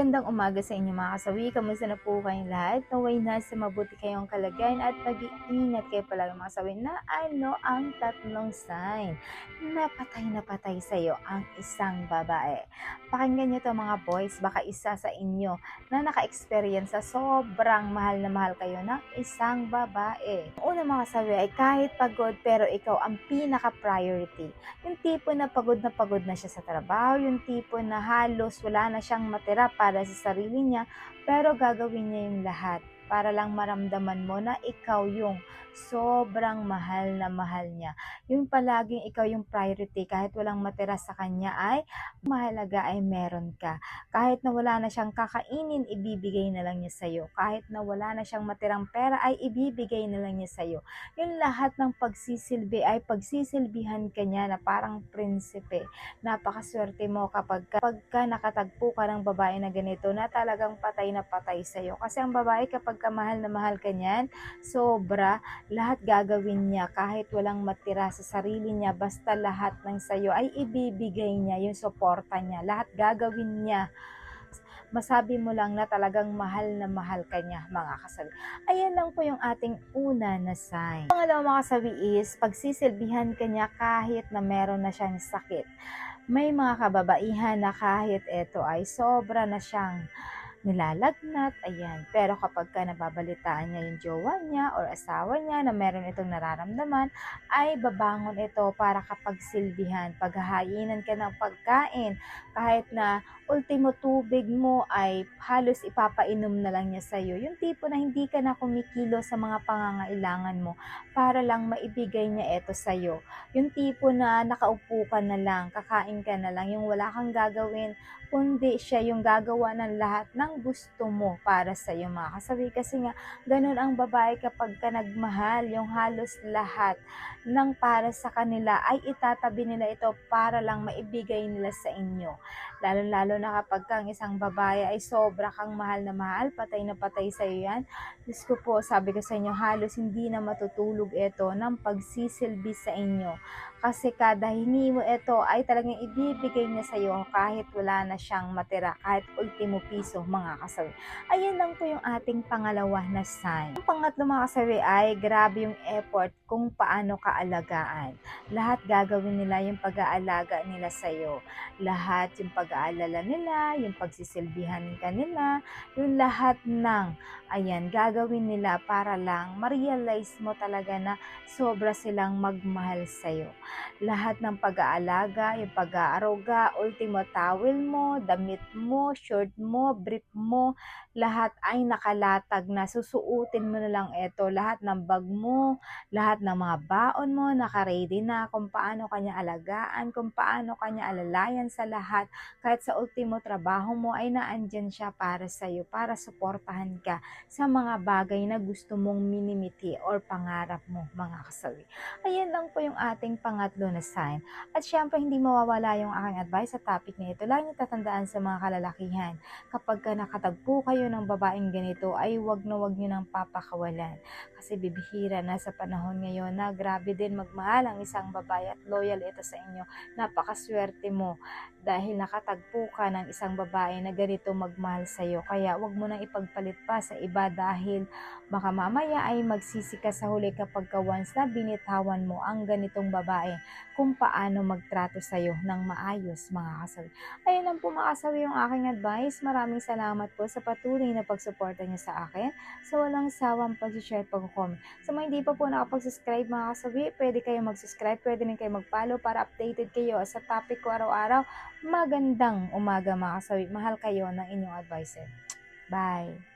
Magandang umaga sa inyo mga kasawi. Kamusta na po kayong lahat? Naway nasa mabuti kayong kalagayan at mag-iingat kayo palagi mga kasawi na ano ang tatlong sign na patay sa iyo ang isang babae. Pakinggan nyo to mga boys, baka isa sa inyo na naka-experience sa sobrang mahal na mahal kayo ng isang babae. Ang una mga kasawi ay kahit pagod pero ikaw ang pinaka-priority. Yung tipo na pagod na siya sa trabaho, yung tipo na halos wala na siyang matira para sa sarili niya, pero gagawin niya yung lahat para lang maramdaman mo na ikaw yung sobrang mahal na mahal niya. Yung palaging ikaw yung priority, kahit walang matira sa kanya ay mahalaga ay meron ka. Kahit na wala na siyang kakainin, ibibigay na lang niya sa'yo. Kahit na wala na siyang matirang pera, ay ibibigay na lang niya sa'yo. Yung lahat ng pagsisilbi ay pagsisilbihan ka niya na parang prinsipe. Napakaswerte mo kapag nakatagpo ka ng babae na ganito na talagang patay na patay sa'yo. Kasi ang babae kapag mahal na mahal ka niyan, sobra, lahat gagawin niya kahit walang matira sa sarili niya, basta lahat ng sa'yo ay ibibigay niya, yung suporta niya, lahat gagawin niya. Masabi mo lang na talagang mahal na mahal ka niya mga kasawi. Ayan lang po yung ating una na sign. Pangalawa mga kasawi is pagsisilbihan ka niya kahit na meron na siyang sakit. May mga kababaihan na kahit ito ay sobra na siyang nilalagnat, ayan. Pero kapag nababalitaan niya yung jowa niya or asawa niya na meron itong nararamdaman, ay babangon ito para kapag silbihan, paghahainan ka ng pagkain, kahit na ultimo tubig mo ay halos ipapainom na lang niya sa'yo. Yung tipo na hindi ka na kumikilo sa mga pangangailangan mo para lang maibigay niya ito sa'yo. Yung tipo na nakaupo ka na lang, kakain ka na lang, yung wala kang gagawin, kundi siya yung gagawa ng lahat ng gusto mo para sa iyo mga kasawi. Kasi nga, ganun ang babae kapag nagmahal, yung halos lahat ng para sa kanila ay itatabi nila ito para lang maibigay nila sa inyo. Lalo-lalo na kapag kang isang babae ay sobra kang mahal na mahal, patay na patay sa iyo yan. Diyos ko po, sabi ko sa inyo, halos hindi na matutulog ito ng pagsisilbi sa inyo. Kasi kada hingi mo ito ay talagang ibibigay niya sa iyo kahit wala na siyang matira, kahit ultimo piso mga kasawi. Ayan lang po yung ating pangalawa na sign. Ang pangatlo mga kasawi ay grabe yung effort kung paano kaalagaan. Lahat gagawin nila yung pag-aalaga nila sa iyo. Lahat yung pag-aalala nila, yung pagsisilbihan ka nila, yung lahat ng ayan, gagawin nila para lang ma-realize mo talaga na sobra silang magmahal sa iyo. Lahat ng pag-aalaga, yung pag-aaruga, ultimo towel mo, damit mo, short mo, brief mo, lahat ay nakalatag na. Susuotin mo na lang ito. Lahat ng bag mo, lahat ng mga baon mo, nakaready na kung paano kanya alagaan, kung paano kanya alalayan sa lahat. Kahit sa ultimo trabaho mo ay naandyan siya para sa iyo, para suportahan ka sa mga bagay na gusto mong minimiti or pangarap mo mga kasawi. Ayan lang po yung ating pangatlo na sign. At syempre hindi mawawala yung aking advice sa topic na ito. Lagi tatandaan sa mga kalalakihan. Kapag nakatagpo kayo ng babaeng ganito ay wag na wag nyo nang papakawalan. Kasi bibihira na sa panahon ngayon na grabe din magmahal ang isang babae at loyal ito sa inyo. Napakaswerte mo dahil nakatagpo ka ng isang babae na ganito magmahal sa iyo. Kaya wag mo nang ipagpalit pa sa iba dahil baka mamaya ay magsisi ka sa huli kapag once na binitawan mo ang ganitong babae kung paano magtrato sa iyo ng maayos mga kasawi. Ayun lang po mga kasawi yung aking advice. Maraming salamat po sa patuloy na pagsuporta niyo sa akin. Sa walang sawang pag-share, pag-comment. Sa mga hindi pa po nakapag-subscribe mga kasawi, pwede kayo mag-subscribe, pwede rin kayo mag-follow para updated kayo sa topic ko araw-araw. Magandang umaga mga kasawi. Mahal kayo ng inyong advisor. Bye!